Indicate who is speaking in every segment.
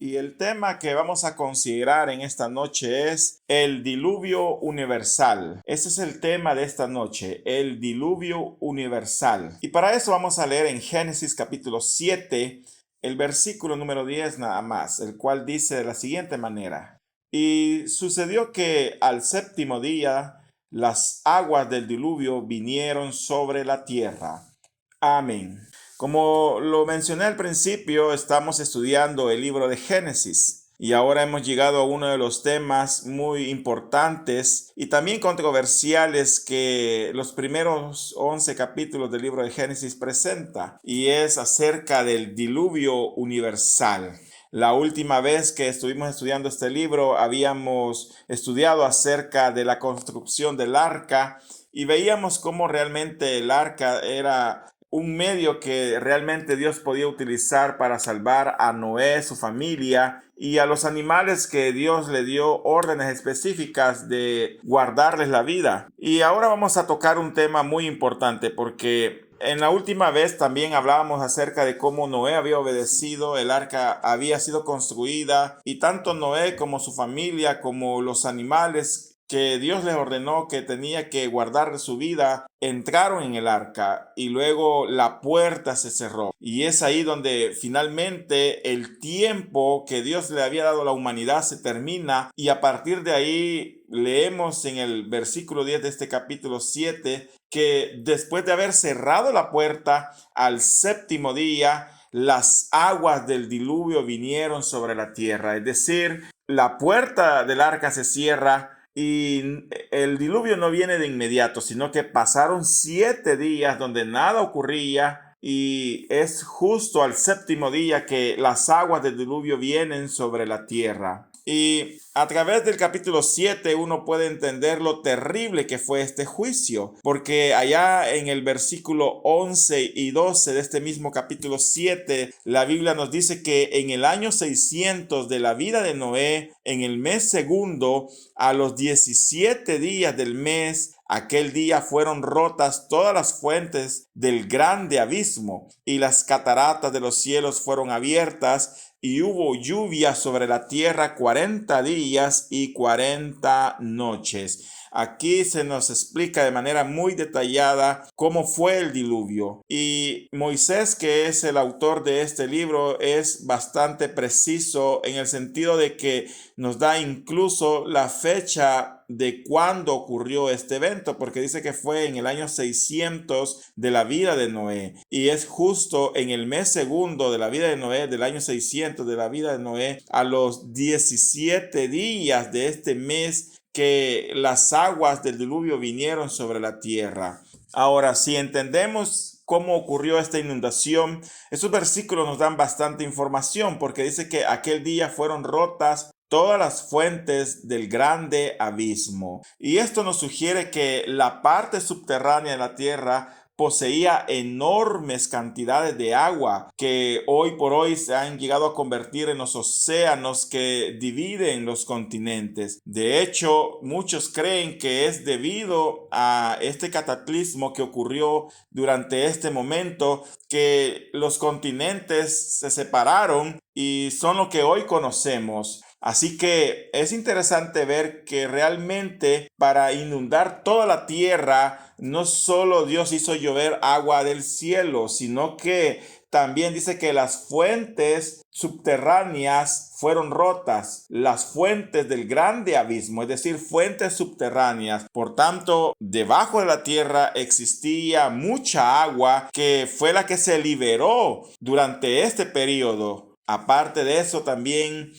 Speaker 1: y el tema que vamos a considerar en esta noche es el diluvio universal. Ese es el tema de esta noche, el diluvio universal. Y para eso vamos a leer en Génesis capítulo 7, el versículo número 10 nada más, el cual dice de la siguiente manera: Y sucedió que al séptimo día las aguas del diluvio vinieron sobre la tierra. Amén. Como lo mencioné al principio, estamos estudiando el libro de Génesis y ahora hemos llegado a uno de los temas muy importantes y también controversiales que los primeros 11 capítulos del libro de Génesis presenta, y es acerca del diluvio universal. La última vez que estuvimos estudiando este libro habíamos estudiado acerca de la construcción del arca y veíamos cómo realmente el arca era un medio que realmente Dios podía utilizar para salvar a Noé, su familia y a los animales que Dios le dio órdenes específicas de guardarles la vida. Y ahora vamos a tocar un tema muy importante porque en la última vez también hablábamos acerca de cómo Noé había obedecido, el arca había sido construida y tanto Noé como su familia como los animales que Dios les ordenó que tenía que guardar su vida, entraron en el arca y luego la puerta se cerró. Y es ahí donde finalmente el tiempo que Dios le había dado a la humanidad se termina, y a partir de ahí leemos en el versículo 10 de este capítulo 7 que después de haber cerrado la puerta al séptimo día, las aguas del diluvio vinieron sobre la tierra. Es decir, la puerta del arca se cierra y el diluvio no viene de inmediato, sino que pasaron 7 días donde nada ocurría, y es justo al séptimo día que las aguas del diluvio vienen sobre la tierra. Y a través del capítulo 7 uno puede entender lo terrible que fue este juicio, porque allá en el versículo 11 y 12 de este mismo capítulo 7, la Biblia nos dice que en el año 600 de la vida de Noé, en el mes segundo, a los 17 días del mes, aquel día fueron rotas todas las fuentes del grande abismo, y las cataratas de los cielos fueron abiertas, y hubo lluvia sobre la tierra 40 días y 40 noches. Aquí se nos explica de manera muy detallada cómo fue el diluvio. Y Moisés, que es el autor de este libro, es bastante preciso en el sentido de que nos da incluso la fecha de cuándo ocurrió este evento, porque dice que fue en el año 600 de la vida de Noé, y es justo en el mes segundo de la vida de Noé, del año 600 de la vida de Noé, a los 17 días de este mes, que las aguas del diluvio vinieron sobre la tierra. Ahora, si entendemos cómo ocurrió esta inundación, esos versículos nos dan bastante información, porque dice que aquel día fueron rotas todas las fuentes del grande abismo. Y esto nos sugiere que la parte subterránea de la tierra poseía enormes cantidades de agua que hoy por hoy se han llegado a convertir en los océanos que dividen los continentes. De hecho, muchos creen que es debido a este cataclismo que ocurrió durante este momento que los continentes se separaron y son lo que hoy conocemos. Así que es interesante ver que realmente para inundar toda la tierra, no solo Dios hizo llover agua del cielo, sino que también dice que las fuentes subterráneas fueron rotas, las fuentes del grande abismo, es decir, fuentes subterráneas. Por tanto, debajo de la tierra existía mucha agua que fue la que se liberó durante este periodo. Aparte de eso, también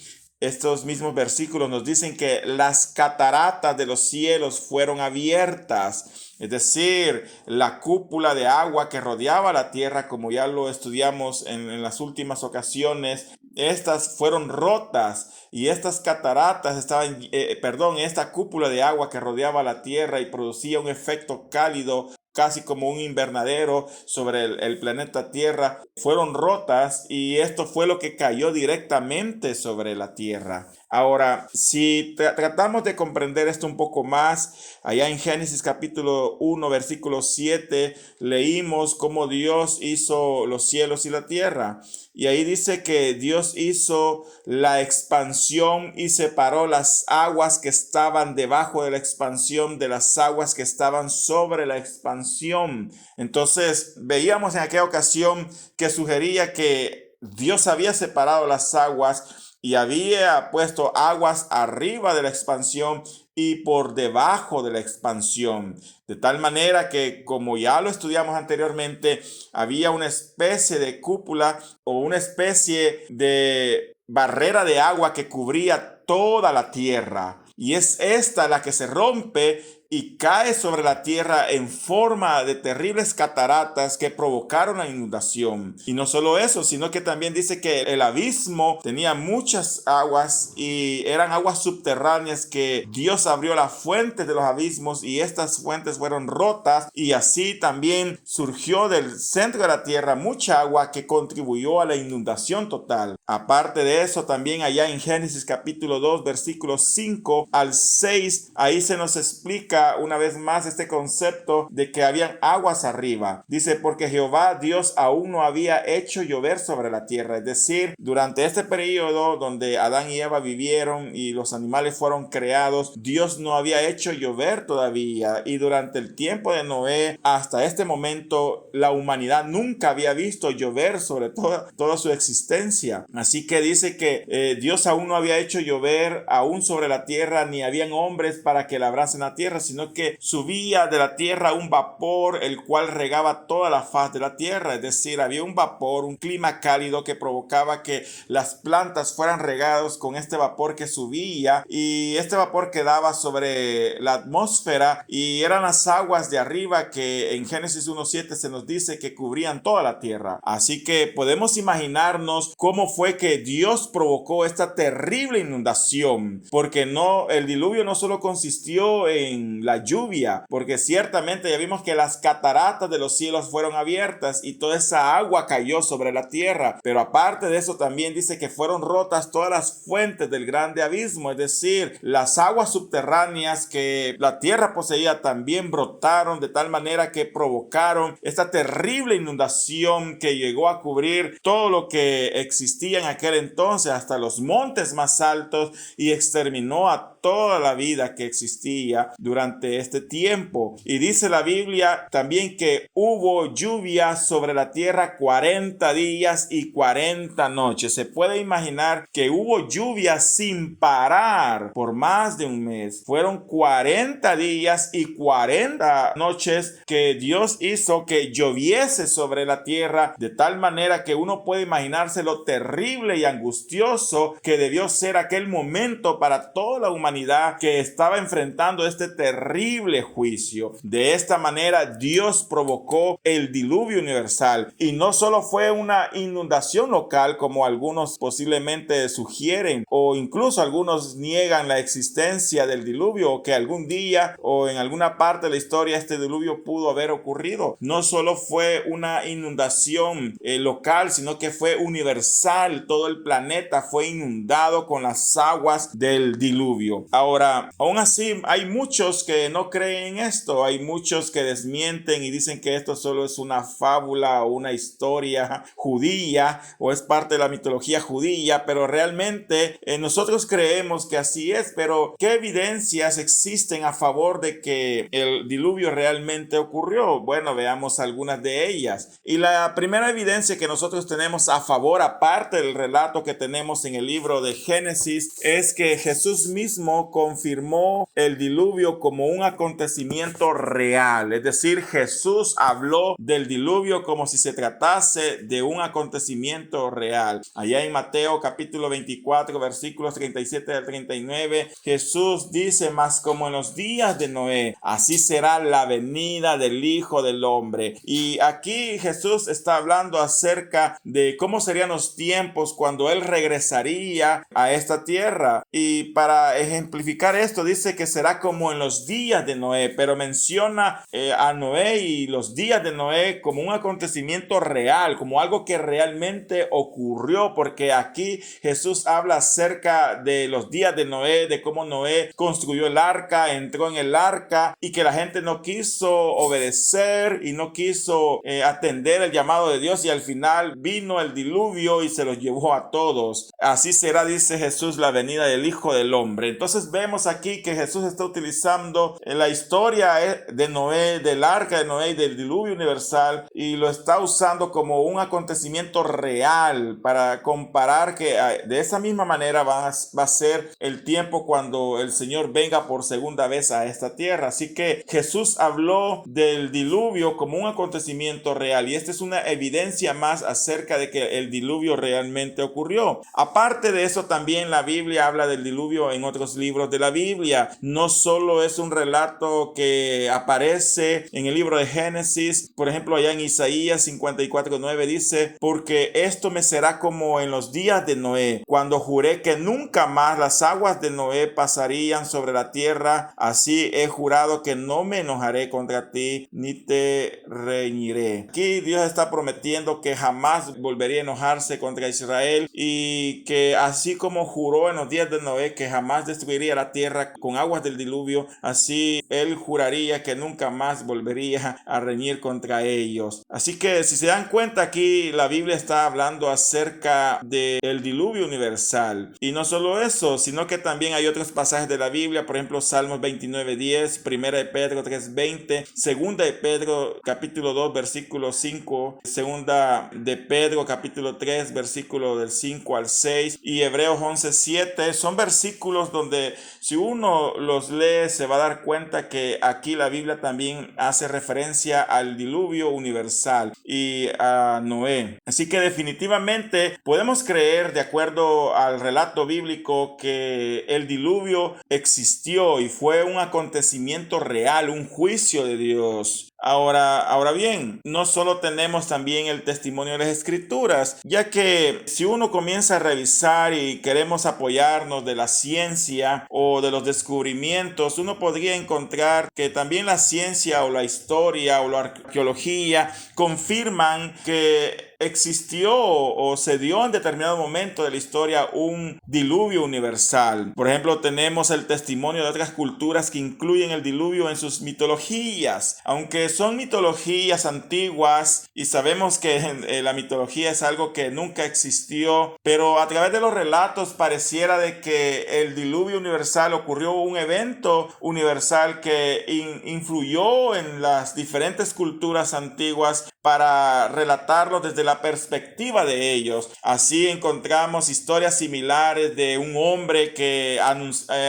Speaker 1: estos mismos versículos nos dicen que las cataratas de los cielos fueron abiertas, es decir, la cúpula de agua que rodeaba la tierra, como ya lo estudiamos en las últimas ocasiones, estas fueron rotas, y estas cataratas esta cúpula de agua que rodeaba la tierra y producía un efecto cálido, casi como un invernadero sobre el planeta Tierra, fueron rotas y esto fue lo que cayó directamente sobre la Tierra. Ahora, si tratamos de comprender esto un poco más, allá en Génesis capítulo 1, versículo 7, leímos cómo Dios hizo los cielos y la tierra. Y ahí dice que Dios hizo la expansión y separó las aguas que estaban debajo de la expansión de las aguas que estaban sobre la expansión. Entonces, veíamos en aquella ocasión que sugería que Dios había separado las aguas y había puesto aguas arriba de la expansión y por debajo de la expansión. De tal manera que, como ya lo estudiamos anteriormente, había una especie de cúpula o una especie de barrera de agua que cubría toda la tierra. Y es esta la que se rompe y cae sobre la tierra en forma de terribles cataratas que provocaron la inundación. Y no solo eso, sino que también dice que el abismo tenía muchas aguas y eran aguas subterráneas que Dios abrió las fuentes de los abismos y estas fuentes fueron rotas y así también surgió del centro de la tierra mucha agua que contribuyó a la inundación total. Aparte de eso, también allá en Génesis capítulo 2, versículos 5 al 6, ahí se nos explica una vez más este concepto de que habían aguas arriba. Dice, porque Jehová Dios aún no había hecho llover sobre la tierra. Es decir, durante este periodo donde Adán y Eva vivieron y los animales fueron creados, Dios no había hecho llover todavía. Y durante el tiempo de Noé, hasta este momento, la humanidad nunca había visto llover sobre toda su existencia. Así que dice que Dios aún no había hecho llover aún sobre la tierra, ni habían hombres para que labrasen la tierra, sino que subía de la tierra un vapor el cual regaba toda la faz de la tierra. Es decir, había un vapor, un clima cálido que provocaba que las plantas fueran regadas con este vapor que subía y este vapor quedaba sobre la atmósfera y eran las aguas de arriba que en Génesis 1:7 se nos dice que cubrían toda la tierra. Así que podemos imaginarnos cómo fue que Dios provocó esta terrible inundación, porque el diluvio no solo consistió en la lluvia, porque ciertamente ya vimos que las cataratas de los cielos fueron abiertas y toda esa agua cayó sobre la tierra, pero aparte de eso también dice que fueron rotas todas las fuentes del grande abismo, es decir, las aguas subterráneas que la tierra poseía también brotaron de tal manera que provocaron esta terrible inundación que llegó a cubrir todo lo que existía en aquel entonces, hasta los montes más altos, y exterminó a toda la vida que existía durante este tiempo. Y dice la Biblia también que hubo lluvia sobre la tierra 40 días y 40 noches. Se puede imaginar que hubo lluvia sin parar por más de un mes. Fueron 40 días y 40 noches que Dios hizo que lloviese sobre la tierra, de tal manera que uno puede imaginarse lo terrible y angustioso que debió ser aquel momento para toda la humanidad que estaba enfrentando este terrible juicio. De esta manera Dios provocó el diluvio universal, y no solo fue una inundación local como algunos posiblemente sugieren, o incluso algunos niegan la existencia del diluvio, o que algún día o en alguna parte de la historia este diluvio pudo haber ocurrido. No solo fue una inundación local, sino que fue universal. Todo el planeta fue inundado con las aguas del diluvio. Ahora, aún así, hay muchos que no creen en esto. Hay muchos que desmienten y dicen que esto solo es una fábula o una historia judía o es parte de la mitología judía, pero realmente nosotros creemos que así es. Pero ¿qué evidencias existen a favor de que el diluvio realmente ocurrió? Bueno, veamos algunas de ellas. Y la primera evidencia que nosotros tenemos a favor, aparte del relato que tenemos en el libro de Génesis, es que Jesús mismo confirmó el diluvio como un acontecimiento real. Es decir, Jesús habló del diluvio como si se tratase de un acontecimiento real. Allá en Mateo capítulo 24 versículos 37 al 39, Jesús dice: mas como en los días de Noé, así será la venida del Hijo del Hombre. Y aquí Jesús está hablando acerca de cómo serían los tiempos cuando Él regresaría a esta tierra. Y para ejemplificar esto, dice que será como en los los días de Noé, pero menciona a Noé y los días de Noé como un acontecimiento real, como algo que realmente ocurrió, porque aquí Jesús habla acerca de los días de Noé, de cómo Noé construyó el arca, entró en el arca y que la gente no quiso obedecer y no quiso atender el llamado de Dios, y al final vino el diluvio y se los llevó a todos. Así será, dice Jesús, la venida del Hijo del Hombre. Entonces vemos aquí que Jesús está utilizando la historia de Noé, del arca de Noé y del diluvio universal, y lo está usando como un acontecimiento real para comparar que de esa misma manera va a ser el tiempo cuando el Señor venga por segunda vez a esta tierra. Así que Jesús habló del diluvio como un acontecimiento real, y esta es una evidencia más acerca de que el diluvio realmente ocurrió. Aparte de eso, también la Biblia habla del diluvio en otros libros de la Biblia. No solo es un relato que aparece en el libro de Génesis. Por ejemplo, allá en Isaías 54:9 dice: porque esto me será como en los días de Noé, cuando juré que nunca más las aguas de Noé pasarían sobre la tierra. Así he jurado que no me enojaré contra ti ni te reñiré. Aquí Dios está prometiendo que jamás volvería a enojarse contra Israel, y que así como juró en los días de Noé que jamás destruiría la tierra con aguas del diluvio, así él juraría que nunca más volvería a reñir contra ellos. Así que si se dan cuenta, aquí la Biblia está hablando acerca del diluvio universal. Y no solo eso, sino que también hay otros pasajes de la Biblia, por ejemplo Salmos 29:10, Primera de Pedro 3:20, Segunda de Pedro capítulo 2 versículo 5, Segunda de Pedro capítulo 3 versículo del 5 al 6 y Hebreos 11:7. Son versículos donde si uno los lee se va a dar cuenta que aquí la Biblia también hace referencia al diluvio universal y a Noé. Así que definitivamente podemos creer, de acuerdo al relato bíblico, que el diluvio existió y fue un acontecimiento real, un juicio de Dios. Ahora bien, no solo tenemos también el testimonio de las Escrituras, ya que si uno comienza a revisar y queremos apoyarnos de la ciencia o de los descubrimientos, uno podría encontrar que también la ciencia o la historia o la arqueología confirman que existió o se dio en determinado momento de la historia un diluvio universal. Por ejemplo, tenemos el testimonio de otras culturas que incluyen el diluvio en sus mitologías, aunque son mitologías antiguas y sabemos que la mitología es algo que nunca existió, pero a través de los relatos pareciera de que el diluvio universal ocurrió, un evento universal que influyó en las diferentes culturas antiguas para relatarlo desde la perspectiva de ellos. Así encontramos historias similares de un hombre que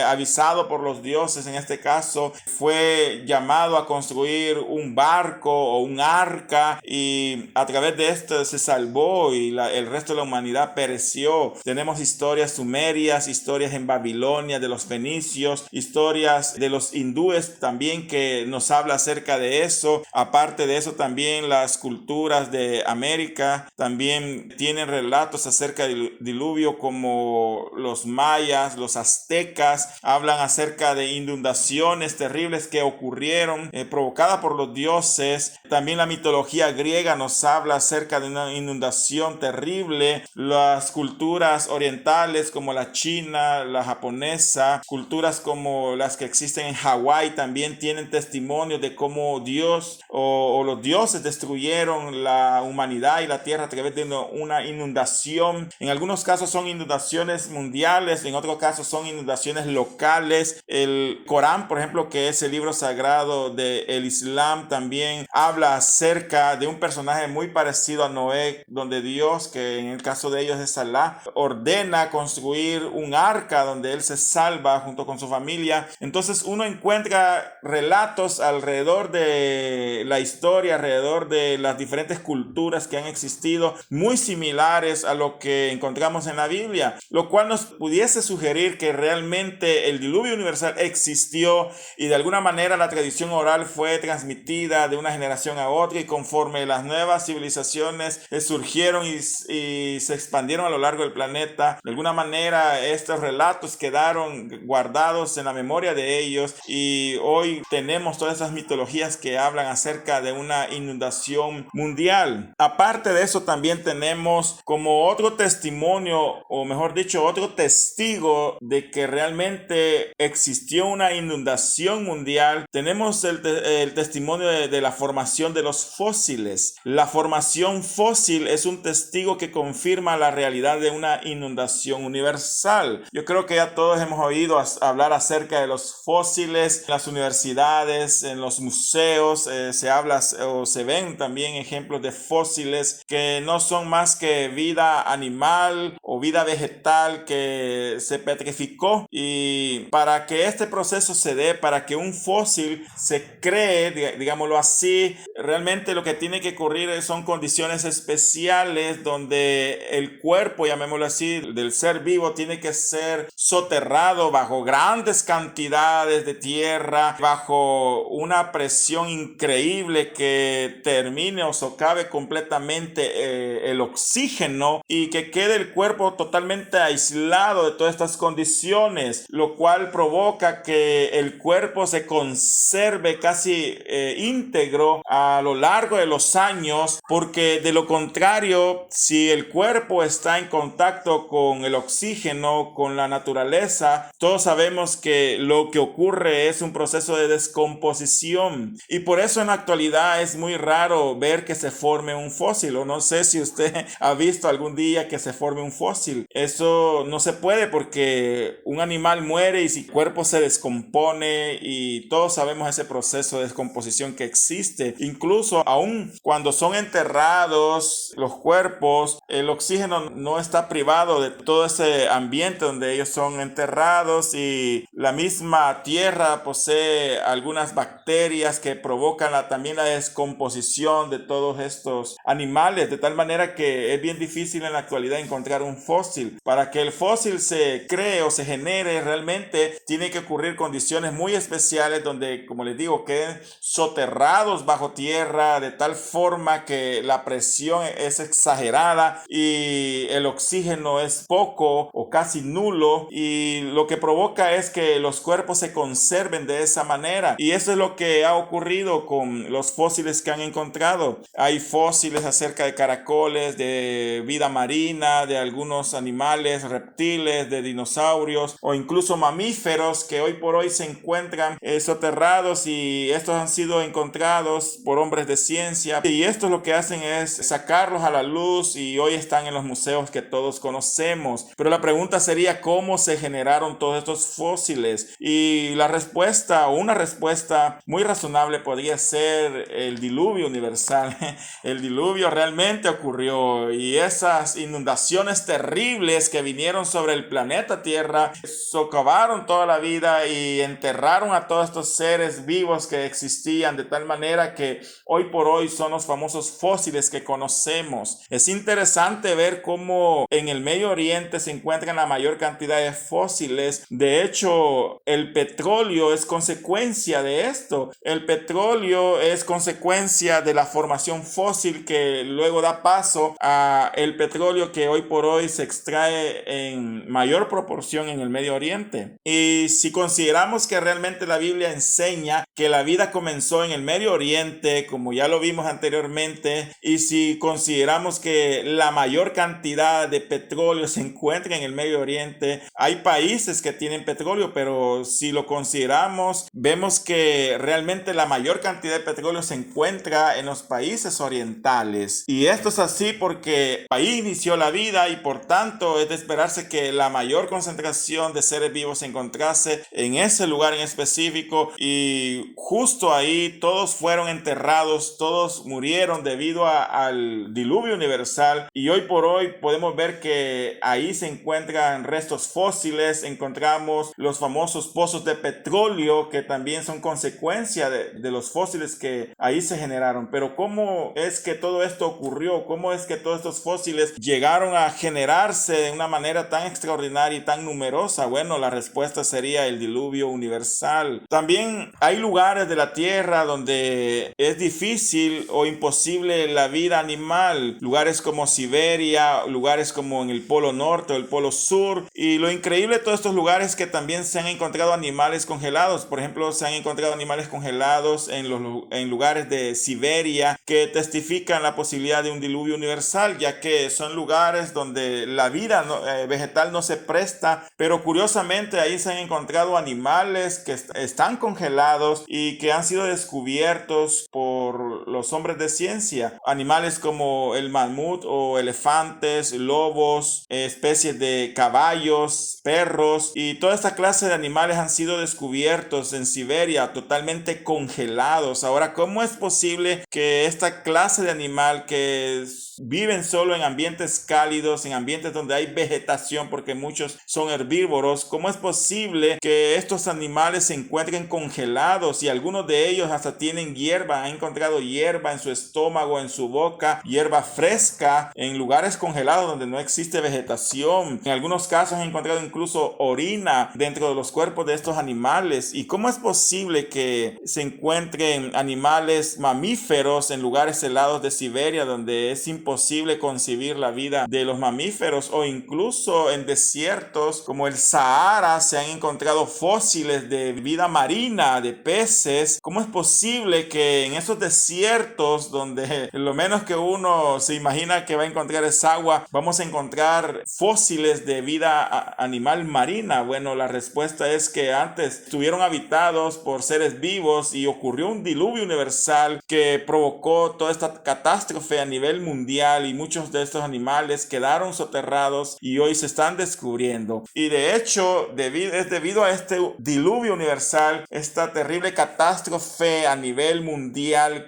Speaker 1: avisado por los dioses, en este caso, fue llamado a construir un barco o un arca, y a través de esto se salvó y el resto de la humanidad pereció. Tenemos historias sumerias, historias en Babilonia de los fenicios, historias de los hindúes también que nos habla acerca de eso. Aparte de eso, también las culturas de América también tienen relatos acerca del diluvio, como los mayas, los aztecas, hablan acerca de inundaciones terribles que ocurrieron provocadas por los dioses. También la mitología griega nos habla acerca de una inundación terrible. Las culturas orientales como la china, la japonesa, culturas como las que existen en Hawái también tienen testimonios de cómo Dios o los dioses destruyeron la humanidad y la tierra a través de una inundación. En algunos casos son inundaciones mundiales, en otros casos son inundaciones locales. El Corán, por ejemplo, que es el libro sagrado del Islam, también habla acerca de un personaje muy parecido a Noé, donde Dios, que en el caso de ellos es Alá, ordena construir un arca donde él se salva junto con su familia. Entonces uno encuentra relatos alrededor de la historia, alrededor de las diferentes culturas que han existido, muy similares a lo que encontramos en la Biblia, lo cual nos pudiese sugerir que realmente el diluvio universal existió y de alguna manera la tradición oral fue transmitida de una generación a otra, y conforme las nuevas civilizaciones surgieron y se expandieron a lo largo del planeta, de alguna manera estos relatos quedaron guardados en la memoria de ellos, y hoy tenemos todas esas mitologías que hablan acerca de una inundación mundial. Aparte de eso, también tenemos como otro testimonio, o mejor dicho, otro testigo de que realmente existió una inundación mundial. Tenemos el testimonio de la formación de los fósiles. La formación fósil es un testigo que confirma la realidad de una inundación universal. Yo creo que ya todos hemos oído hablar acerca de los fósiles en las universidades, en los museos. Se habla o se ven también ejemplos de fósiles que no son más que vida animal o vida vegetal que se petrificó, y para que este proceso se dé, para que un fósil se cree, digámoslo así, realmente lo que tiene que ocurrir son condiciones especiales donde el cuerpo, llamémoslo así, del ser vivo tiene que ser soterrado bajo grandes cantidades de tierra, bajo una presión increíble que termine o socave completamente el oxígeno, y que quede el cuerpo totalmente aislado de todas estas condiciones, lo cual provoca que el cuerpo se conserve casi íntegro a lo largo de los años, porque de lo contrario, si el cuerpo está en contacto con el oxígeno, con la naturaleza, todos sabemos que lo que ocurre es un proceso de descomposición, y por eso en la actualidad es muy raro ver que se forme un fósil, o no sé si usted ha visto algún día que se forme un fósil. Eso no se puede porque un animal muere y su cuerpo se descompone, y todos sabemos ese proceso de descomposición que existe. Incluso aún cuando son enterrados los cuerpos, el oxígeno no está privado de todo ese ambiente donde ellos son enterrados, y la misma tierra posee algunas bacterias que provocan también la descomposición de todos estos animales, de tal manera que es bien difícil en la actualidad encontrar un fósil. Para que el fósil se cree o se genere realmente tiene que ocurrir condiciones muy especiales donde, como les digo, queden soterrados bajo tierra de tal forma que la presión es exagerada y el oxígeno es poco o casi nulo, y lo que provoca es que los cuerpos se conserven de esa manera, y eso es lo que ha ocurrido con los fósiles que han encontrado. Hay fósiles acerca de caracoles, de vida marina, de algunos animales, reptiles, de dinosaurios o incluso mamíferos que hoy por hoy se encuentran soterrados, y estos han sido encontrados por hombres de ciencia, y esto lo que hacen es sacarlos a la luz, y hoy están en los museos que todos conocemos. Pero la pregunta sería cómo se generaron todos estos fósiles, y la respuesta, o una respuesta muy razonable, podría ser el diluvio universal. El diluvio realmente ocurrió, y esas inundaciones terribles que vinieron sobre el planeta Tierra socavaron toda la vida y enterraron a todos estos seres vivos que existían, de tal manera que hoy por hoy son los famosos fósiles que conocemos. Es interesante ver cómo en el Medio Oriente se encuentran la mayor cantidad de fósiles. De hecho, el petróleo es consecuencia de esto. El petróleo es consecuencia de la formación fósil que luego da paso a el petróleo que hoy por hoy se extrae en mayor proporción en el Medio Oriente. Y si consideramos que realmente la Biblia enseña que la vida comenzó en el Medio Oriente, como ya lo vimos anteriormente, y si consideramos que la mayor cantidad de petróleo se encuentra en el Medio Oriente, hay países que tienen petróleo, pero si lo consideramos, vemos que realmente la mayor cantidad de petróleo se encuentra en los países orientales. Y esto es así porque ahí inició la vida, y por tanto es de esperarse que la mayor concentración de seres vivos se encontrase en ese lugar en específico, y justo ahí todos fueron enterrados, todos murieron debido al diluvio universal, y hoy por hoy podemos ver que ahí se encuentran restos fósiles. Encontramos los famosos pozos de petróleo que también son consecuencia de los fósiles que ahí se generaron. Pero pero ¿cómo es que todo esto ocurrió? ¿Cómo es que todos estos fósiles llegaron a generarse de una manera tan extraordinaria y tan numerosa? Bueno, la respuesta sería el diluvio universal. También hay lugares de la tierra donde es difícil o imposible la vida animal, lugares como Siberia, lugares como en el Polo Norte o el Polo Sur, y lo increíble de todos estos lugares es que también se han encontrado animales congelados. Por ejemplo, se han encontrado animales congelados en lugares de Siberia que testifican la posibilidad de un diluvio universal, ya que son lugares donde la vida vegetal no se presta, pero curiosamente ahí se han encontrado animales que están congelados y que han sido descubiertos por los hombres de ciencia. Animales como el mamut o elefantes, lobos, especies de caballos, perros y toda esta clase de animales han sido descubiertos en Siberia totalmente congelados. Ahora, ¿cómo es posible que esta clase de animal que viven solo en ambientes cálidos, en ambientes donde hay vegetación, porque muchos son herbívoros, cómo es posible que estos animales se encuentren congelados y algunos de ellos hasta tienen hierba, han encontrado hierba en su estómago, en su boca, hierba fresca en lugares congelados donde no existe vegetación? En algunos casos han encontrado incluso orina dentro de los cuerpos de estos animales. ¿Y cómo es posible que se encuentren animales mamíferos en lugares helados de Siberia donde es imposible concebir la vida de los mamíferos? O incluso en desiertos como el Sahara se han encontrado fósiles de vida marina, de peces. ¿Cómo es posible que en esos desiertos donde lo menos que uno se imagina que va a encontrar es agua, vamos a encontrar fósiles de vida animal marina? Bueno, la respuesta es que antes estuvieron habitados por seres vivos y ocurrió un diluvio universal que provocó toda esta catástrofe a nivel mundial y muchos de estos animales quedaron soterrados y hoy se están descubriendo. Y de hecho, es debido a este diluvio universal, esta terrible catástrofe a nivel mundial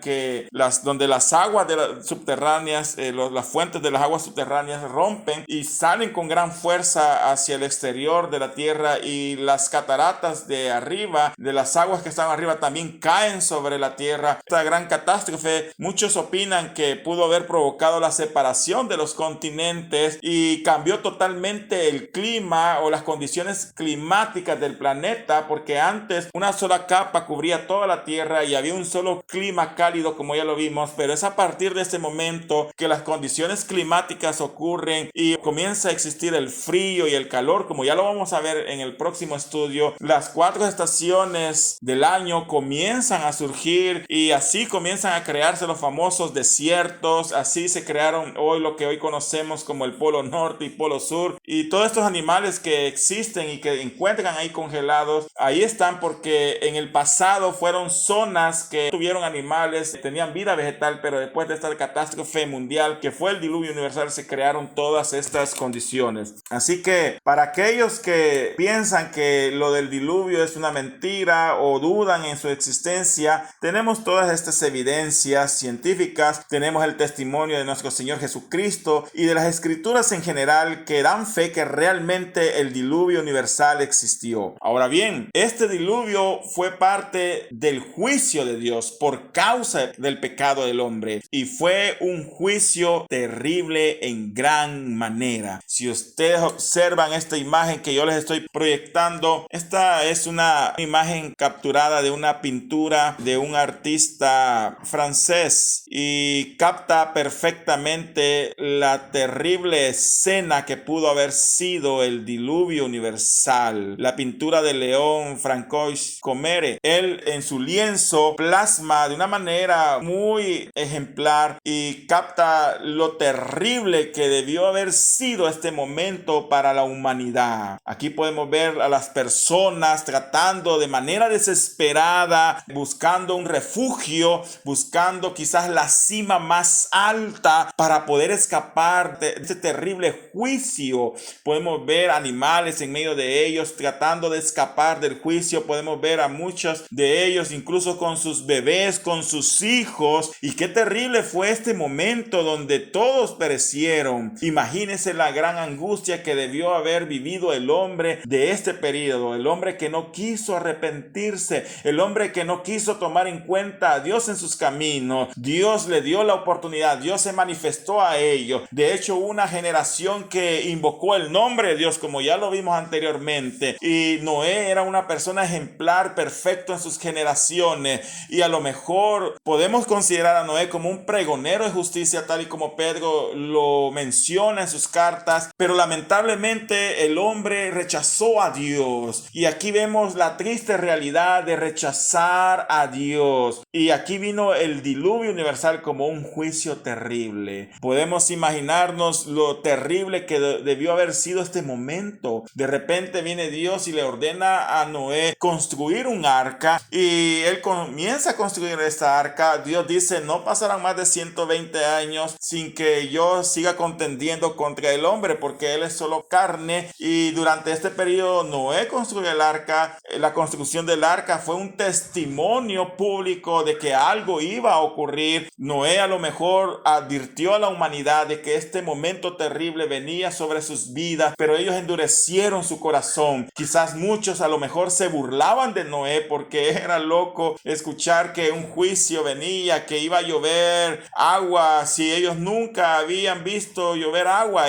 Speaker 1: donde las aguas subterráneas, las fuentes de las aguas subterráneas rompen y salen con gran fuerza hacia el exterior de la tierra, y las cataratas de arriba, de las aguas que están arriba, también caen sobre la tierra. Esta gran catástrofe, muchos opinan que pudo haber provocado la separación de los continentes y cambió totalmente el clima o las condiciones climáticas del planeta, porque antes una sola capa cubría toda la tierra y había un solo clima cálido, como ya lo vimos, pero es a partir de este momento que las condiciones climáticas ocurren y comienza a existir el frío y el calor, como ya lo vamos a ver en el próximo estudio. Las 4 estaciones del año comienzan a surgir y así comienzan a crearse los famosos desiertos. Así se crearon hoy lo que hoy conocemos como el Polo Norte y Polo Sur, y todos estos animales que existen y que encuentran ahí congelados, ahí están porque en el pasado fueron zonas que tuvieron animales, tenían vida vegetal, pero después de esta catástrofe mundial que fue el diluvio universal se crearon todas estas condiciones. Así que para aquellos que piensan que lo del diluvio es una mentira o dudan en su existencia, tenemos todas estas evidencias científicas, tenemos el testimonio de nuestro Señor Jesucristo y de las escrituras en general que dan fe que realmente el diluvio universal existió. Ahora bien, este diluvio fue parte del juicio de Dios por causa del pecado del hombre, y fue un juicio terrible en gran manera. Si ustedes observan esta imagen que yo les estoy proyectando, esta es una imagen capturada de una pintura de un artista francés y capta perfectamente la terrible escena que pudo haber sido el diluvio universal. La pintura de León Francois Comere, él en su lienzo plasma de una manera muy ejemplar y capta lo terrible que debió haber sido este momento para la humanidad. Aquí podemos ver a las personas tratando de manera desesperada, buscando un refugio, buscando quizás la cima más alta ruta para poder escapar de este terrible juicio. Podemos ver animales en medio de ellos tratando de escapar del juicio. Podemos ver a muchos de ellos incluso con sus bebés, con sus hijos. Y qué terrible fue este momento donde todos perecieron. Imagínense la gran angustia que debió haber vivido el hombre de este periodo, el hombre que no quiso arrepentirse, el hombre que no quiso tomar en cuenta a Dios en sus caminos. Dios le dio la oportunidad, Dios se manifestó a ellos. De hecho, una generación que invocó el nombre de Dios, como ya lo vimos anteriormente, y Noé era una persona ejemplar, perfecto en sus generaciones, y a lo mejor podemos considerar a Noé como un pregonero de justicia, tal y como Pedro lo menciona en sus cartas, pero lamentablemente el hombre rechazó a Dios, y aquí vemos la triste realidad de rechazar a Dios. Y aquí vino el diluvio universal como un juicio terrible. Podemos imaginarnos lo terrible que debió haber sido este momento. De repente viene Dios y le ordena a Noé construir un arca, y él comienza a construir esta arca. Dios dice: no pasarán más de 120 años sin que yo siga contendiendo contra el hombre, porque él es solo carne. Y durante este periodo Noé construyó el arca. La construcción del arca fue un testimonio público de que algo iba a ocurrir. Noé a lo mejor advirtió a la humanidad de que este momento terrible venía sobre sus vidas, pero ellos endurecieron su corazón. Quizás muchos a lo mejor se burlaban de Noé porque era loco escuchar que un juicio venía, que iba a llover agua, si ellos nunca habían visto llover agua.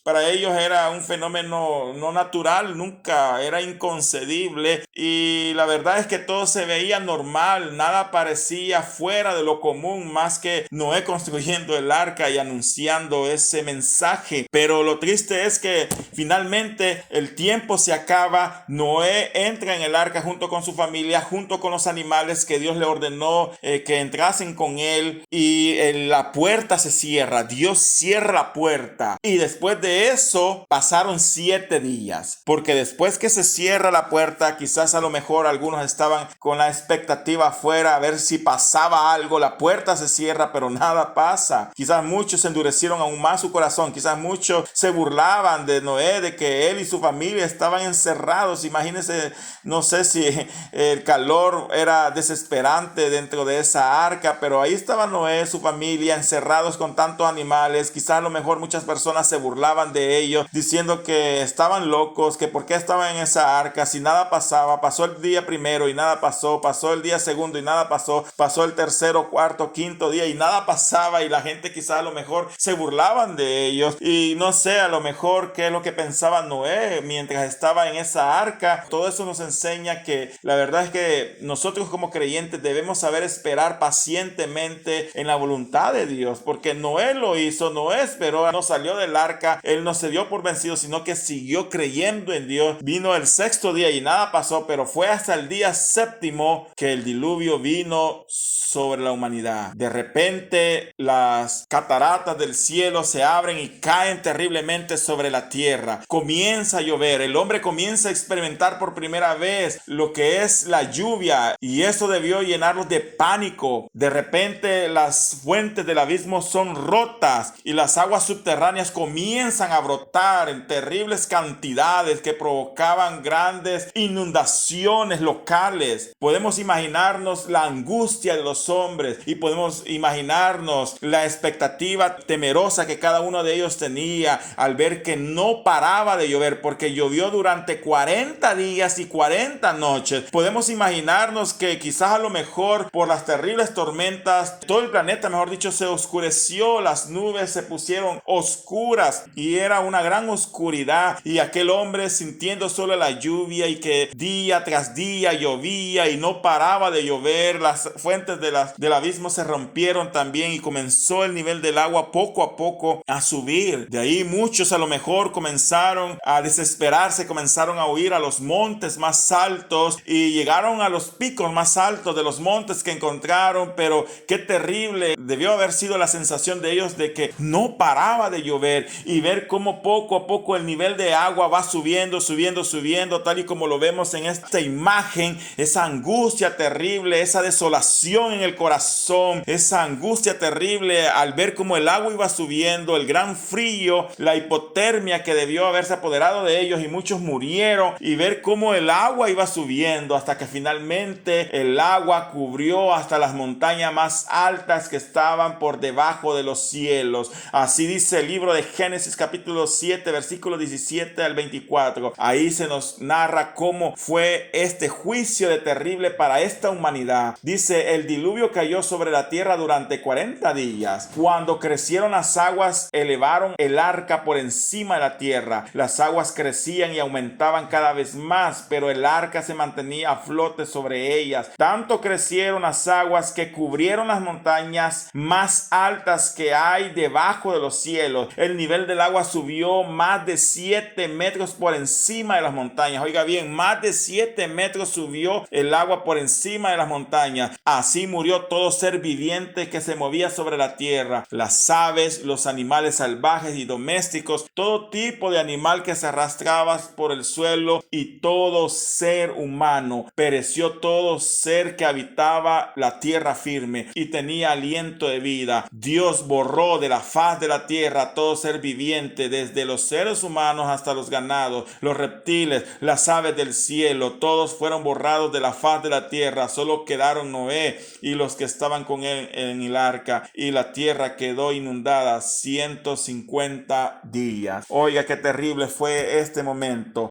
Speaker 1: Para ellos era un fenómeno no natural, nunca, era inconcebible, y la verdad es que todo se veía normal, nada parecía fuera de lo común, más que Noé construyendo el arca y anunciando ese mensaje. Pero lo triste es que finalmente el tiempo se acaba. Noé entra en el arca junto con su familia, junto con los animales que Dios le ordenó que entrasen con él, y la puerta se cierra. Dios cierra la puerta, y después de eso pasaron 7 días, porque después que se cierra la puerta, quizás a lo mejor algunos estaban con la expectativa afuera a ver si pasaba algo. La puerta se cierra, pero nada pasa. Quizás muchos endurecieron aún más su corazón. Quizás muchos se burlaban de Noé, de que él y su familia estaban encerrados. Imagínense, no sé si el calor era desesperante dentro de esa arca, pero ahí estaba Noé, su familia, encerrados con tantos animales. Quizás a lo mejor muchas personas se burlaban de ellos, diciendo que estaban locos, que por qué estaban en esa arca si nada pasaba. Pasó el día primero y nada pasó, pasó el día segundo y nada pasó, pasó el tercero, cuarto, quinto día y nada pasaba, y la gente quizás a lo mejor se burlaban de ellos. Y no sé, a lo mejor qué es lo que pensaba Noé mientras estaba en esa arca. Todo eso nos enseña que la verdad es que nosotros como creyentes debemos saber esperar pacientemente en la voluntad de Dios, porque Noé lo hizo. Noé esperó, no salió del arca, él no se dio por vencido, sino que siguió creyendo en Dios. Vino el 6º día y nada pasó, pero fue hasta el día 7º que el diluvio vino sobre la humanidad. De repente las cataratas del cielo se abren y caen terriblemente sobre la tierra. Comienza a llover, el hombre comienza a experimentar por primera vez lo que es la lluvia, y eso debió llenarlos de pánico. De repente las fuentes del abismo son rotas y las aguas subterráneas comienzan a brotar en terribles cantidades que provocaban grandes inundaciones locales. Podemos imaginarnos la angustia de los hombres, y podemos imaginarnos la expectativa temerosa que cada uno de ellos tenía al ver que no paraba de llover, porque llovió durante 40 días y 40 noches. Podemos imaginarnos que quizás a lo mejor por las terribles tormentas todo el planeta, mejor dicho, se oscureció, las nubes se pusieron oscuras y era una gran oscuridad, y aquel hombre sintiendo solo la lluvia, y que día tras día llovía y no paraba de llover. Las fuentes del abismo se rompieron también, y comenzó el nivel del agua poco a poco a subir. De ahí muchos a lo mejor comenzaron a desesperarse, comenzaron a huir a los montes más altos, y llegaron a los picos más altos de los montes que encontraron. Pero qué terrible debió haber sido la sensación de ellos de que no paraba de llover, y ver cómo poco a poco el nivel de agua va subiendo, tal y como lo vemos en esta imagen. Esa angustia terrible, esa desolación en el corazón, esa angustia terrible al ver cómo el agua iba subiendo, el gran frío, la hipotermia que debió haberse apoderado de ellos y muchos murieron, y ver cómo el agua iba subiendo hasta que finalmente el agua cubrió hasta las montañas más altas que estaban por debajo de los cielos. Así dice el libro de Génesis capítulo 7 versículo 17 al 24. Ahí se nos narra cómo fue este juicio de terrible para esta humanidad. Dice: el diluvio cayó sobre la tierra durante 40 días. Cuando crecieron las aguas, elevaron el arca por encima de la tierra. Las aguas crecían y aumentaban cada vez más, pero el arca se mantenía a flote sobre ellas. Tanto crecieron las aguas que cubrieron las montañas más altas que hay debajo de los cielos. El nivel del agua subió más de 7 metros por encima de las montañas. Oiga bien, más de 7 metros subió el agua por encima de las montañas. Así murió todo ser viviente que se movía sobre la tierra, las aves, los animales salvajes y domésticos, todo tipo de animal que se arrastraba por el suelo, y todo ser humano. Pereció todo ser que habitaba la tierra firme y tenía aliento de vida. Dios borró de la faz de la tierra todo ser viviente, desde los seres humanos hasta los ganados, los reptiles, las aves del cielo. Todos fueron borrados de la faz de la tierra. Solo quedaron Noé y los que estaban con él en el arca, y la tierra quedó inundada 150 días. Oiga, qué terrible fue este momento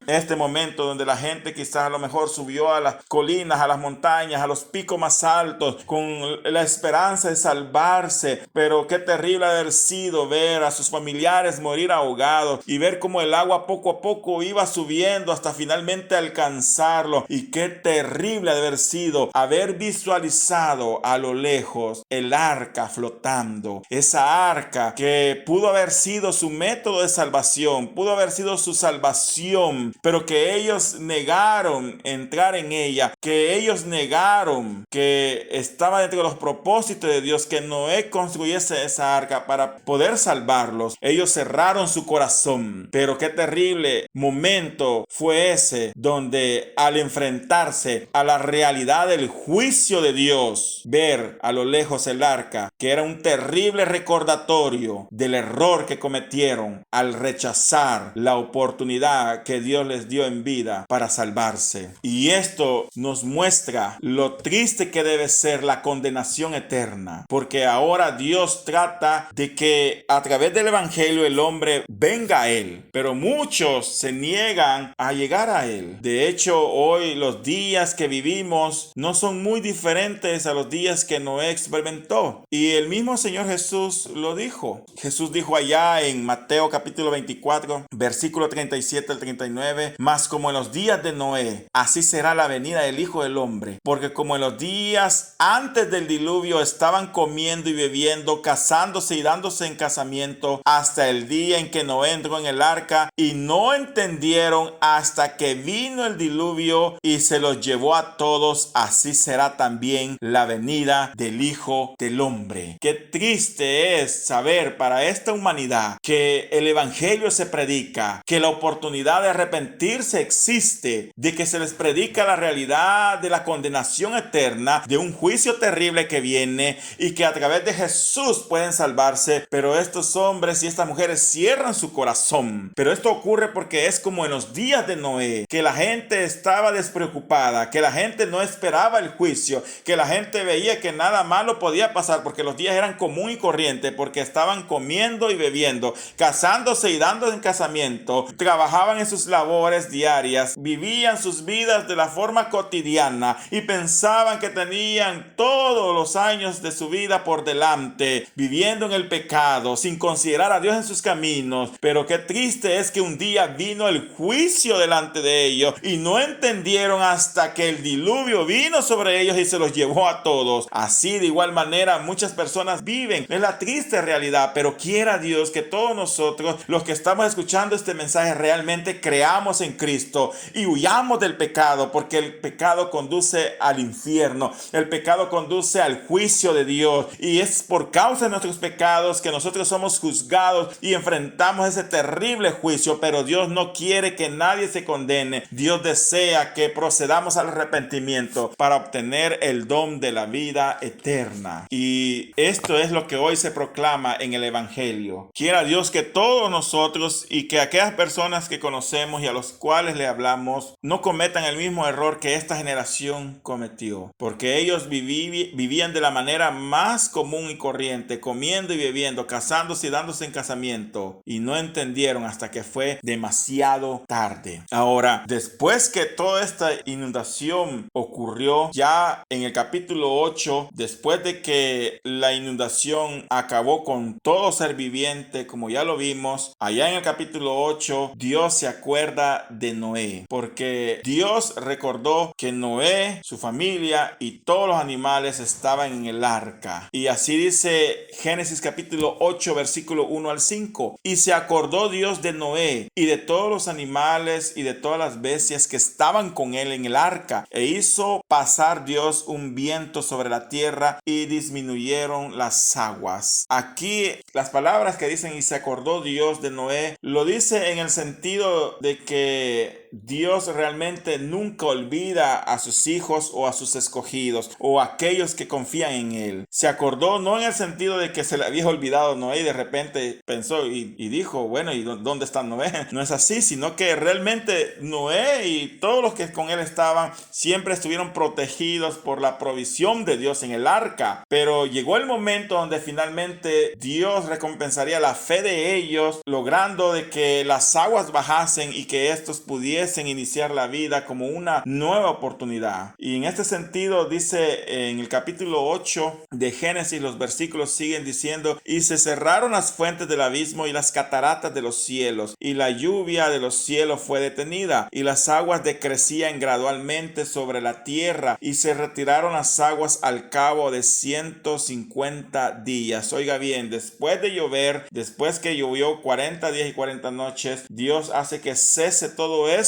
Speaker 1: donde la gente quizás a lo mejor subió a las colinas, a las montañas, a los picos más altos con la esperanza de salvarse, pero qué terrible haber sido ver a sus familiares morir ahogados y ver cómo el agua poco a poco iba subiendo hasta finalmente alcanzarlo. Y qué terrible haber sido haber visualizado a lo lejos el arca flotando, esa arca que pudo haber sido su método de salvación, pudo haber sido su salvación, pero que ellos negaron entrar en ella, que ellos negaron que estaba dentro de los propósitos de Dios que Noé construyese esa arca para poder salvarlos. Ellos cerraron su corazón. Pero qué terrible momento fue ese, donde al enfrentarse a la realidad del juicio de Dios, ver a lo lejos el arca, que era un terrible recordatorio del error que cometieron al rechazar la oportunidad que Dios les dio en vida para salvarse. Y esto nos muestra lo triste que debe ser la condenación eterna, porque ahora Dios trata de que a través del evangelio el hombre venga a él, pero muchos se niegan a llegar a él. De hecho, hoy los días que vivimos no son muy diferentes a los días que Noé experimentó, y el mismo Señor Jesús lo dijo. Jesús dijo allá en Mateo capítulo 24 versículo 37 al 39: mas como en los días de Noé, así será la venida del Hijo del Hombre, porque como en los días antes del diluvio estaban comiendo y bebiendo, casándose y dándose en casamiento, hasta el día en que Noé entró en el arca, y no entendieron hasta que vino el diluvio y se los llevó a todos, así será también la venida del Hijo del Hombre. Qué triste es saber para esta humanidad que el evangelio se predica, que la oportunidad de arrepentirse existe, de que se les predica la realidad de la condenación eterna, de un juicio terrible que viene, y que a través de Jesús pueden salvarse, pero estos hombres y estas mujeres cierran su corazón. Pero esto ocurre porque es como en los días de Noé, que la gente estaba despreocupada, que la gente no esperaba el juicio, que la gente veía que nada malo podía pasar porque los días eran común y corriente, porque estaban comiendo y bebiendo, casándose y dando en casamiento, trabajaban en sus labores diarias, vivían sus vidas de la forma cotidiana y pensaban que tenían todos los años de su vida por delante, viviendo en el pecado, sin considerar a Dios en sus caminos. Pero qué triste es que un día vino el juicio delante de ellos y no entendieron hasta que el diluvio vino sobre ellos y se los llevó a todos. Así de igual manera muchas personas viven, es la triste realidad, pero quiera Dios que todos nosotros, los que estamos escuchando este mensaje, realmente creamos en Cristo y huyamos del pecado, porque el pecado conduce al infierno, el pecado conduce al juicio de Dios, y es por causa de nuestros pecados que nosotros somos juzgados y enfrentamos ese terrible juicio. Pero Dios no quiere que nadie se condene. Dios desea que procedamos al arrepentimiento para obtener el don de la vida eterna. Y Y esto es lo que hoy se proclama en el Evangelio. Quiera Dios que todos nosotros y que aquellas personas que conocemos y a los cuales le hablamos no cometan el mismo error que esta generación cometió, porque ellos vivían de la manera más común y corriente, comiendo y bebiendo, casándose y dándose en casamiento, y no entendieron hasta que fue demasiado tarde. Ahora, después que toda esta inundación ocurrió, ya en el capítulo 8, después de que la inundación acabó con todo ser viviente, como ya lo vimos, allá en el capítulo 8, Dios se acuerda de Noé, porque Dios recordó que Noé, su familia y todos los animales estaban en el arca. Y así dice Génesis capítulo 8, versículo 1 al 5. Y se acordó Dios de Noé y de todos los animales y de todas las bestias que estaban con él en el arca, e hizo pasar Dios un viento sobre la tierra y disminuyeron las aguas. Aquí las palabras que dicen y se acordó Dios de Noé, lo dice en el sentido de que Dios realmente nunca olvida a sus hijos o a sus escogidos o a aquellos que confían en él. Se acordó no en el sentido de que se le había olvidado Noé y de repente pensó y dijo, bueno, ¿y dónde está Noé? No es así, sino que realmente Noé y todos los que con él estaban siempre estuvieron protegidos por la provisión de Dios en el arca. Pero llegó el momento donde finalmente Dios recompensaría la fe de ellos, logrando de que las aguas bajasen y que estos pudiesen iniciar la vida como una nueva oportunidad. Y en este sentido dice en el capítulo 8 de Génesis, los versículos siguen diciendo: y se cerraron las fuentes del abismo y las cataratas de los cielos, y la lluvia de los cielos fue detenida, y las aguas decrecían gradualmente sobre la tierra, y se retiraron las aguas al cabo de 150 días. Oiga bien, después de llover, después que llovió 40 días y 40 noches, Dios hace que cese todo eso,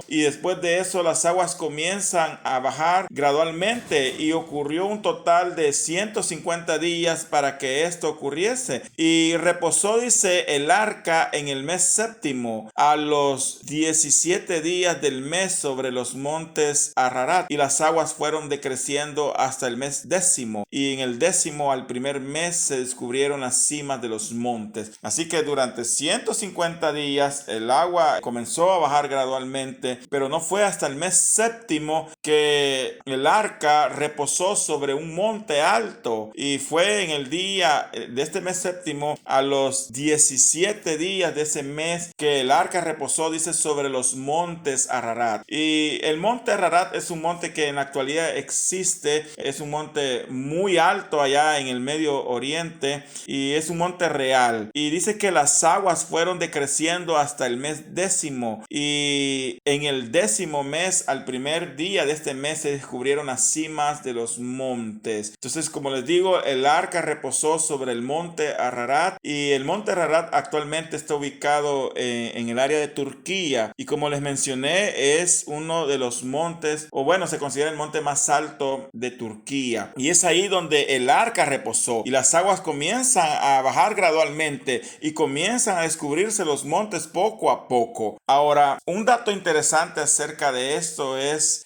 Speaker 1: y después de eso las aguas comienzan a bajar gradualmente, y ocurrió un total de 150 días para que esto ocurriese. Y reposó, dice, el arca en el mes séptimo, a los 17 días del mes, sobre los montes Ararat, y las aguas fueron decreciendo hasta el mes décimo, y en el décimo al primer mes se descubrieron las cimas de los montes. Así que durante 150 días el agua comenzó a bajar gradualmente, pero no fue hasta el mes séptimo que el arca reposó sobre un monte alto, y fue en el día de este mes séptimo, a los 17 días de ese mes, que el arca reposó, dice, sobre los montes Ararat. Y el monte Ararat es un monte que en la actualidad existe, es un monte muy alto allá en el Medio Oriente, y es un monte real. Y dice que las aguas fueron decreciendo hasta el mes décimo, y en el décimo mes, al primer día de este mes, se descubrieron las cimas de los montes. Entonces, como les digo, el arca reposó sobre el monte Ararat, y el monte Ararat actualmente está ubicado en el área de Turquía, y como les mencioné, es uno de los montes, o bueno, se considera el monte más alto de Turquía, y es ahí donde el arca reposó, y las aguas comienzan a bajar gradualmente y comienzan a descubrirse los montes poco a poco. Ahora, un dato interesante acerca de esto es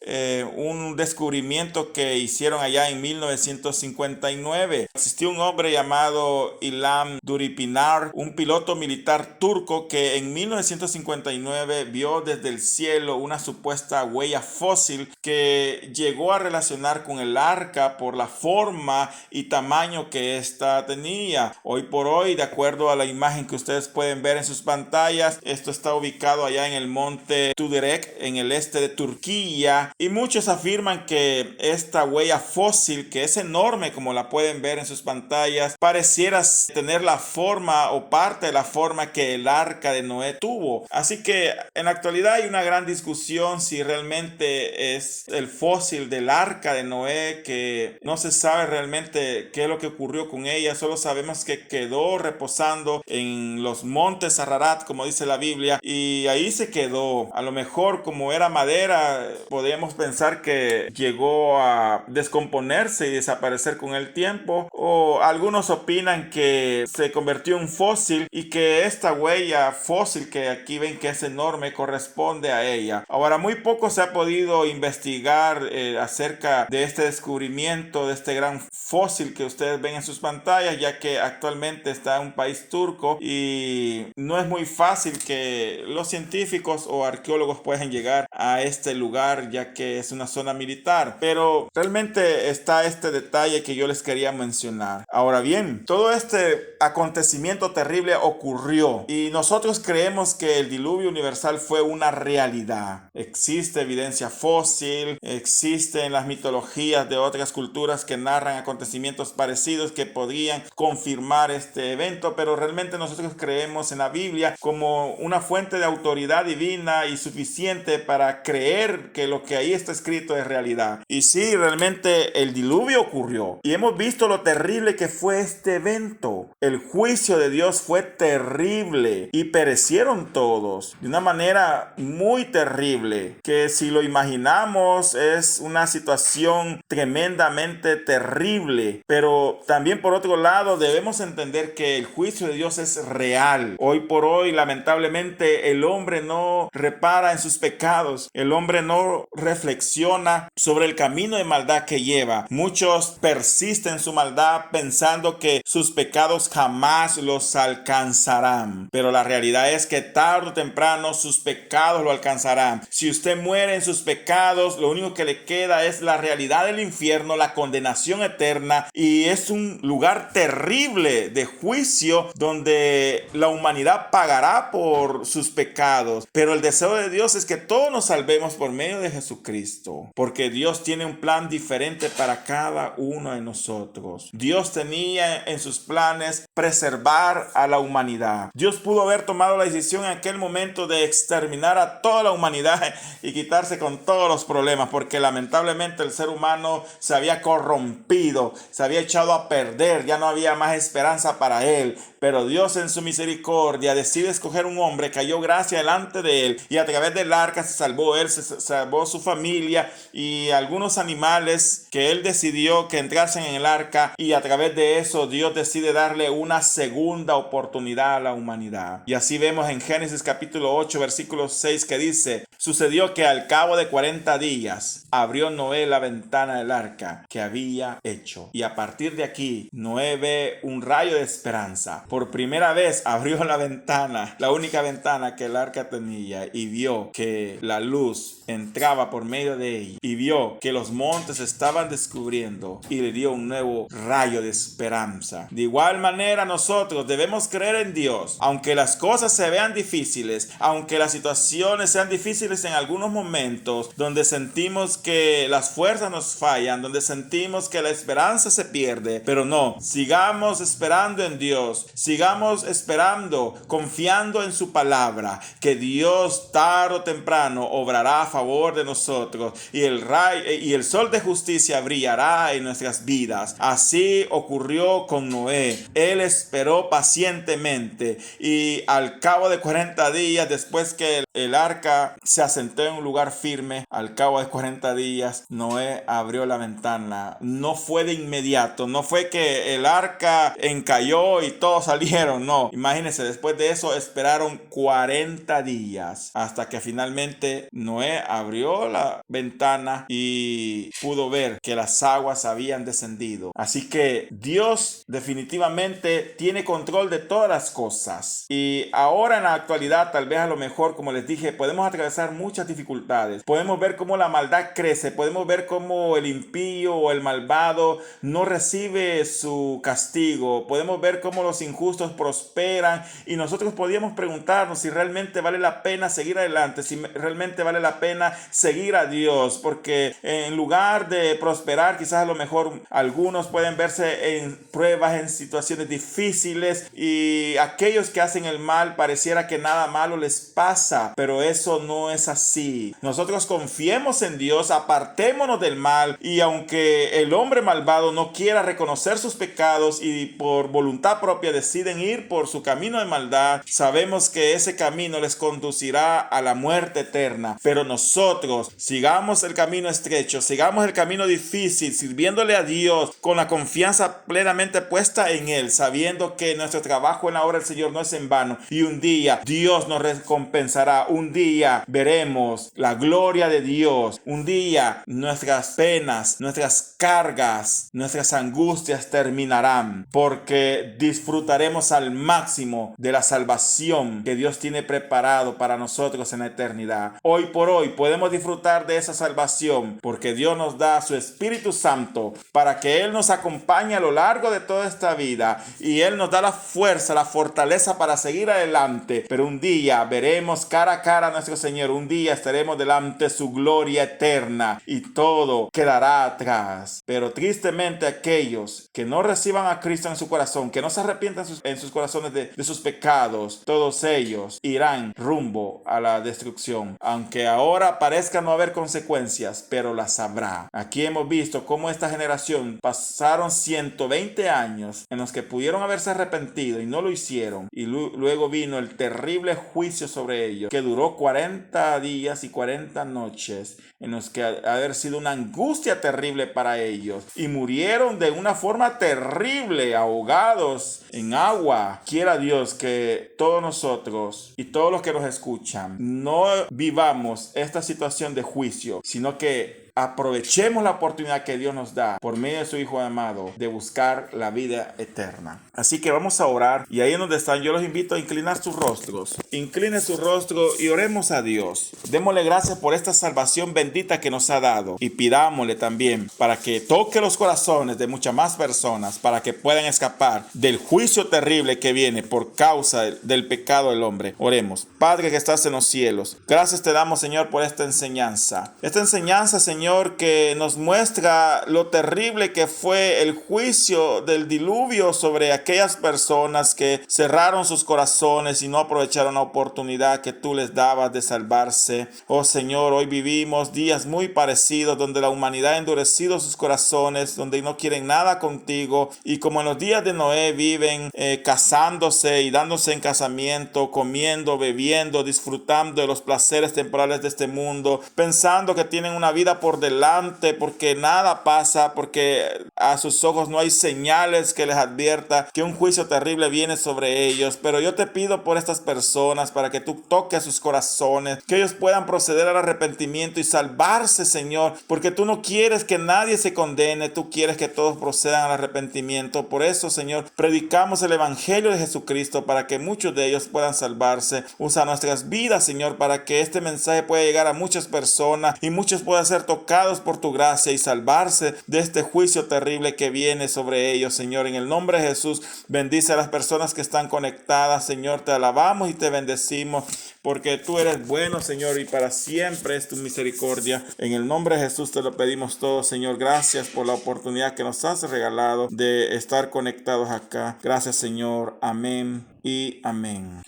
Speaker 1: un descubrimiento que hicieron allá en 1959. Existió un hombre llamado İlhan Duripinar, un piloto militar turco, que en 1959 vio desde el cielo una supuesta huella fósil que llegó a relacionar con el arca por la forma y tamaño que ésta tenía. Hoy por hoy, de acuerdo a la imagen que ustedes pueden ver en sus pantallas, esto está ubicado allá en el monte Tuderek, en el este de Turquía, y muchos afirman que esta huella fósil, que es enorme como la pueden ver en sus pantallas, pareciera tener la forma o parte de la forma que el arca de Noé tuvo. Así que en la actualidad hay una gran discusión si realmente es el fósil del arca de Noé, que no se sabe realmente qué es lo que ocurrió con ella. Solo sabemos que quedó reposando en los montes Ararat, como dice la Biblia, y ahí se quedó A lo mejor como era madera, podríamos pensar que llegó a descomponerse y desaparecer con el tiempo, o algunos opinan que se convirtió en fósil y que esta huella fósil que aquí ven que es enorme corresponde a ella. Ahora, muy poco se ha podido investigar acerca de este descubrimiento de este gran fósil que ustedes ven en sus pantallas, ya que actualmente está en un país turco y no es muy fácil que los científicos o arqueólogos puedan llegar a este lugar, ya que es una zona militar. Pero realmente está este detalle que yo les quería mencionar. Ahora bien, todo este acontecimiento terrible ocurrió y nosotros creemos que el diluvio universal fue una realidad. Existe evidencia fósil, existe en las mitologías de otras culturas que narran acontecimientos parecidos que podían confirmar este evento, pero realmente nosotros creemos en la Biblia como una fuente de autoridad divina y suficiente para creer que lo que ahí está escrito es realidad. Y sí, realmente el diluvio ocurrió y hemos visto lo terrible que fue este evento. El juicio de Dios fue terrible y perecieron todos de una manera muy terrible, que si lo imaginamos es una situación tremendamente terrible. Pero también por otro lado debemos entender que el juicio de Dios es real. Hoy por hoy lamentablemente el hombre no repara en sus pecados, el hombre no reflexiona sobre el camino de maldad que lleva. Muchos persisten en su maldad pensando que sus pecados jamás los alcanzarán, pero la realidad es que tarde o temprano sus pecados lo alcanzarán. Si usted muere en sus pecados, lo único que le queda es la realidad del infierno, la condenación eterna, y es un lugar terrible de juicio donde la humanidad pagará por sus pecados. Pero el deseo de Dios es que todos nos salvemos por medio de Jesucristo, porque Dios tiene un plan diferente para cada uno de nosotros. Dios tenía en sus planes preservar a la humanidad. Dios pudo haber tomado la decisión en aquel momento de exterminar a toda la humanidad y quitarse con todos los problemas, porque lamentablemente el ser humano se había corrompido, se había echado a perder, ya no había más esperanza para él. Pero Dios en su misericordia decide escoger un hombre que halló gracia delante de él, y a través del arca se salvó él, se salvó su familia y algunos animales que él decidió que entrasen en el arca, y a través de eso Dios decide darle una segunda oportunidad a la humanidad. Y así vemos en Génesis capítulo 8 versículo 6 que dice: sucedió que al cabo de 40 días abrió Noé la ventana del arca que había hecho, y a partir de aquí Noé ve un rayo de esperanza. Por primera vez abrió la ventana, la única ventana que el arca tenía, y vio que la luz entraba por medio de ella, y vio que los montes estaban descubriendo, y le dio un nuevo rayo de esperanza. De igual manera nosotros debemos creer en Dios, aunque las cosas se vean difíciles, aunque las situaciones sean difíciles en algunos momentos, donde sentimos que las fuerzas nos fallan, donde sentimos que la esperanza se pierde, pero no, sigamos esperando en Dios, sigamos esperando, confiando en su palabra, que Dios tarde o temprano obrará a favor de nosotros, y el sol de justicia brillará en nuestras vidas. Así ocurrió con Noé. Él esperó pacientemente, y al cabo de 40 días, después que el arca se asentó en un lugar firme, al cabo de 40 días, Noé abrió la ventana. No fue de inmediato, no fue que el arca encalló y todos salieron, no. Imagínense, después de eso esperaron 40 días hasta que finalmente Noé abrió la ventana y pudo ver que las aguas habían descendido. Así que Dios definitivamente tiene control de todas las cosas, y ahora en la actualidad, tal vez a lo mejor, como les dije, podemos atravesar muchas dificultades, podemos ver cómo la maldad crece, podemos ver cómo el impío o el malvado no recibe su castigo, podemos ver cómo los injustos prosperan, y nosotros podríamos preguntarnos si realmente vale la pena seguir adelante, si realmente vale la pena seguir a Dios, porque en lugar de prosperar, quizás a lo mejor algunos pueden verse en pruebas, en situaciones difíciles, y aquellos que hacen el mal pareciera que nada malo les pasa, pero eso no es es así. Nosotros confiemos en Dios, apartémonos del mal, y aunque el hombre malvado no quiera reconocer sus pecados y por voluntad propia deciden ir por su camino de maldad, sabemos que ese camino les conducirá a la muerte eterna. Pero nosotros sigamos el camino estrecho, sigamos el camino difícil, sirviéndole a Dios con la confianza plenamente puesta en Él, sabiendo que nuestro trabajo en la obra del Señor no es en vano, y un día Dios nos recompensará. Un día veremos la gloria de Dios. Un día nuestras penas, nuestras cargas, nuestras angustias terminarán, porque disfrutaremos al máximo de la salvación que Dios tiene preparado para nosotros en la eternidad. Hoy por hoy podemos disfrutar de esa salvación porque Dios nos da su Espíritu Santo para que Él nos acompañe a lo largo de toda esta vida, y Él nos da la fuerza, la fortaleza para seguir adelante. Pero un día veremos cara a cara a nuestro Señor. Un día estaremos delante de su gloria eterna y todo quedará atrás. Pero tristemente aquellos que no reciban a Cristo en su corazón, que no se arrepientan en sus corazones de sus pecados, todos ellos irán rumbo a la destrucción. Aunque ahora parezca no haber consecuencias, pero las habrá. Aquí hemos visto cómo esta generación pasaron 120 años en los que pudieron haberse arrepentido y no lo hicieron, y luego vino el terrible juicio sobre ellos, que duró 40 días y 40 noches, en los que haber sido una angustia terrible para ellos, y murieron de una forma terrible, ahogados en agua. Quiera Dios que todos nosotros y todos los que nos escuchan no vivamos esta situación de juicio, sino que aprovechemos la oportunidad que Dios nos da por medio de su Hijo amado de buscar la vida eterna. Así que vamos a orar, y ahí donde están yo los invito a inclinar sus rostros. Incline su rostro y oremos a Dios. Démosle gracias por esta salvación bendita que nos ha dado, y pidámosle también para que toque los corazones de muchas más personas para que puedan escapar del juicio terrible que viene por causa del pecado del hombre. Oremos. Padre que estás en los cielos, gracias te damos, Señor, por esta enseñanza. Esta enseñanza, Señor, que nos muestra lo terrible que fue el juicio del diluvio sobre aquellas personas que cerraron sus corazones y no aprovecharon la oportunidad que tú les dabas de salvarse. Oh Señor, hoy vivimos días muy parecidos donde la humanidad ha endurecido sus corazones, donde no quieren nada contigo, y como en los días de Noé viven casándose y dándose en casamiento, comiendo, bebiendo, disfrutando de los placeres temporales de este mundo, pensando que tienen una vida por delante, porque nada pasa, porque a sus ojos no hay señales que les advierta que un juicio terrible viene sobre ellos. Pero yo te pido por estas personas para que tú toques sus corazones, que ellos puedan proceder al arrepentimiento y salvarse, Señor, porque tú no quieres que nadie se condene, tú quieres que todos procedan al arrepentimiento. Por eso, Señor, predicamos el Evangelio de Jesucristo para que muchos de ellos puedan salvarse. Usa nuestras vidas, Señor, para que este mensaje pueda llegar a muchas personas y muchos puedan ser tocados por tu gracia y salvarse de este juicio terrible que viene sobre ellos, Señor. En el nombre de Jesús, bendice a las personas que están conectadas, Señor. Te alabamos y te bendecimos porque tú eres bueno, Señor, y para siempre es tu misericordia. En el nombre de Jesús te lo pedimos todo, Señor. Gracias por la oportunidad que nos has regalado de estar conectados acá. Gracias, Señor. Amén y amén.